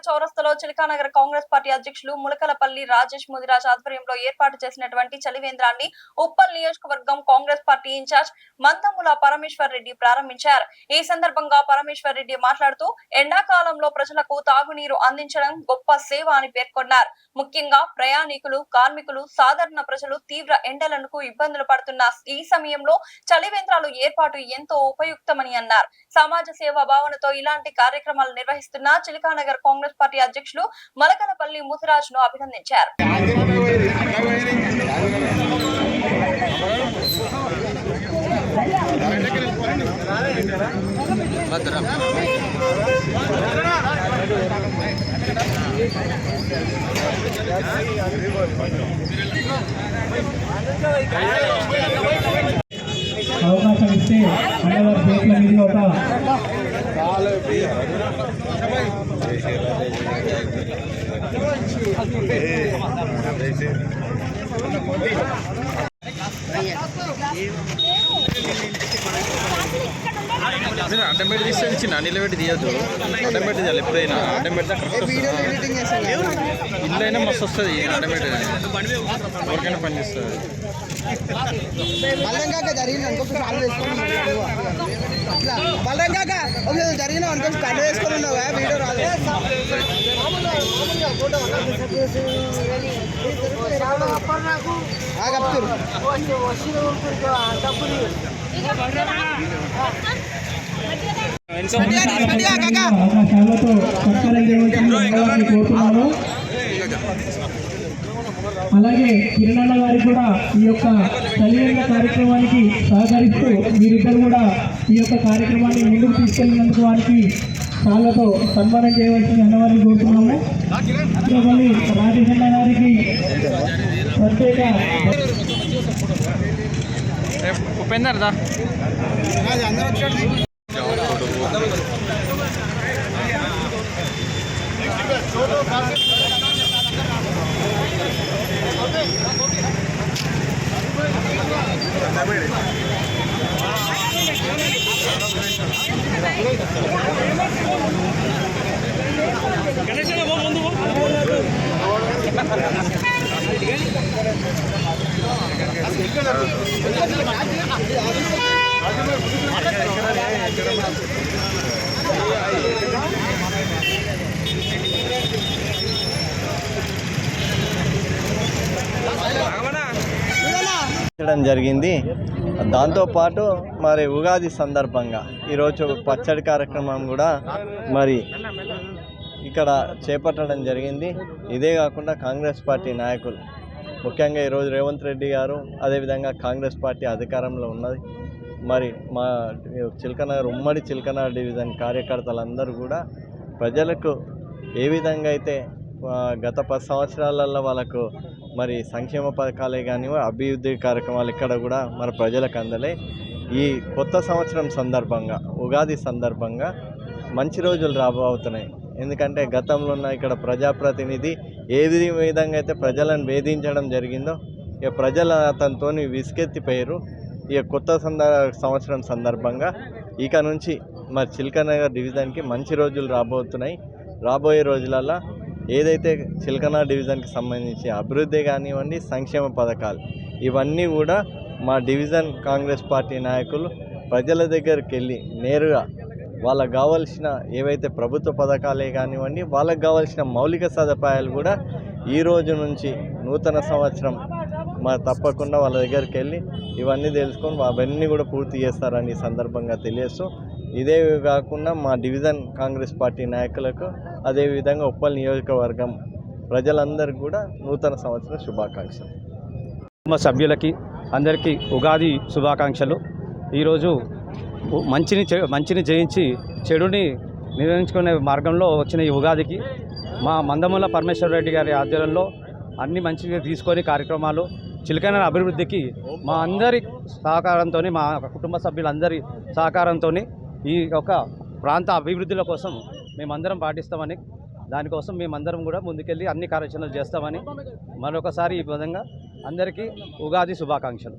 చౌరస్తాలో చిలకానగర్ కాంగ్రెస్ పార్టీ అధ్యక్షులు ములకలపల్లి రాజేష్ ముదిరాజ్ ఆధ్వర్యంలో ఏర్పాటు చేసినటువంటి చలివేంద్రాన్ని ఉప్పల్ నియోజకవర్గం కాంగ్రెస్ పార్టీ ఇన్ఛార్జ్ మందముల పరమేశ్వర్ రెడ్డి ప్రారంభించారు. ఈ సందర్భంగా పరమేశ్వర్ రెడ్డి మాట్లాడుతూ ఎండాకాలంలో ప్రజలకు తాగునీరు అందించడం గొప్ప సేవ అని పేర్కొన్నారు. ముఖ్యంగా ప్రయాణికులు, కార్మికులు, సాధారణ ప్రజలు తీవ్ర ఎండలకు ఇబ్బందులు పడుతున్న ఈ సమయంలో చలివేంద్రాలు ఏర్పాటు ఎంతో ఉపయుక్తమని అన్నారు. సమాజ సేవా భావనతో ఇలాంటి కార్యక్రమాలు నిర్వహిస్తున్న చిలకానగర్ కాంగ్రెస్ పార్టీ అధ్యక్షులు మలకలపల్లి ముదిరాజ్ ను అభినందించారు. అవకాశం ఇస్తే అన్నగారి చేతుల మీద ఒక అడ్డం పెట్టి తీస్తే చిన్న నీళ్ళు పెట్టి తీయద్దు. అడ్డం పెట్టి తీయాలి. ఎప్పుడైనా అడ్డం పెడితే కరెక్ట్ వస్తుంది. ఇల్లు అయినా మస్తు వస్తుంది. అడ్డం పెట్టి ఎవరికైనా పని చేస్తుంది. జరిగిన అనుకో కళ్ళు వేసుకొని ఉన్నావా వీడియో రాదు. అలాగే కిరణ్ గారికి కూడా ఈ యొక్క చలివేంద్ర కార్యక్రమానికి సహకరిస్తూ మీరిద్దరు కూడా ఈ యొక్క కార్యక్రమాన్ని ముందుకు తీసుకెళ్ళినందుకు వారికి కాళ్ళతో సన్మానం చేయవలసింది అన్నవారిని కోరుతున్నాము. రాజేష్ అన్న గారికి ప్రత్యేక ఉపేందర్దా జరిగింది. దాంతోపాటు మరి ఉగాది సందర్భంగా ఈరోజు పచ్చడి కార్యక్రమం కూడా మరి ఇక్కడ చేపట్టడం జరిగింది. ఇదే కాకుండా కాంగ్రెస్ పార్టీ నాయకులు ముఖ్యంగా ఈరోజు రేవంత్ రెడ్డి గారు, అదేవిధంగా కాంగ్రెస్ పార్టీ అధికారంలో ఉన్నది. మరి మా చిలకనగర్ ఉమ్మడి చిలకనగర్ డివిజన్ కార్యకర్తలందరూ కూడా ప్రజలకు ఏ విధంగా అయితే గత 10 సంవత్సరాలలో వాళ్ళకు మరి సంక్షేమ పథకాలే కానీ అభివృద్ధి కార్యక్రమాలు ఇక్కడ కూడా మన ప్రజలకు అందలే. ఈ కొత్త సంవత్సరం సందర్భంగా ఉగాది సందర్భంగా మంచి రోజులు రాబోతున్నాయి. ఎందుకంటే గతంలో ఉన్న ఇక్కడ ప్రజాప్రతినిధి ఏ విధంగా అయితే ప్రజలను వేధించడం జరిగిందో ఇక ప్రజల అతనితో విసుకెత్తిపోయారు. ఇక కొత్త సంవత్సరం సందర్భంగా ఇక నుంచి మరి చిలకనగర్ డివిజన్కి మంచి రోజులు రాబోతున్నాయి. రాబోయే రోజులలో ఏదైతే చిలకనగర్ డివిజన్కి సంబంధించి అభివృద్ధి కానివ్వండి, సంక్షేమ పథకాలు ఇవన్నీ కూడా మా డివిజన్ కాంగ్రెస్ పార్టీ నాయకులు ప్రజల దగ్గరికి వెళ్ళి నేరుగా వాళ్ళకు కావాల్సిన ఏవైతే ప్రభుత్వ పథకాలే కానివ్వండి, వాళ్ళకు కావాల్సిన మౌలిక సదుపాయాలు కూడా ఈ రోజు నుంచి నూతన సంవత్సరం తప్పకుండా వాళ్ళ దగ్గరికి వెళ్ళి ఇవన్నీ తెలుసుకొని అవన్నీ కూడా పూర్తి చేస్తారని ఈ సందర్భంగా తెలియజేస్తూ, ఇదే కాకుండా మా డివిజన్ కాంగ్రెస్ పార్టీ నాయకులకు అదేవిధంగా ఉప్పల్ నియోజకవర్గం ప్రజలందరికీ కూడా నూతన సంవత్సర శుభాకాంక్షలు. కుటుంబ సభ్యులకి అందరికీ ఉగాది శుభాకాంక్షలు. ఈరోజు మంచిని జయించి చెడుని నిర్వహించుకునే మార్గంలో వచ్చిన ఈ ఉగాదికి మా మందముల పరమేశ్వర్ రెడ్డి గారి ఆధ్వర్యంలో అన్ని మంచిగా తీసుకొని కార్యక్రమాలు చిలకనగర్ అభివృద్ధికి మా అందరి సహకారంతో, మా కుటుంబ సభ్యులందరి సహకారంతో ఈ యొక్క ప్రాంత అభివృద్ధిల కోసం మేమందరం పాటిస్తామని, దానికోసం మేమందరం కూడా ముందుకెళ్ళి అన్ని కార్యాచరణలు చేస్తామని మరొకసారి ఈ విధంగా అందరికీ ఉగాది శుభాకాంక్షలు.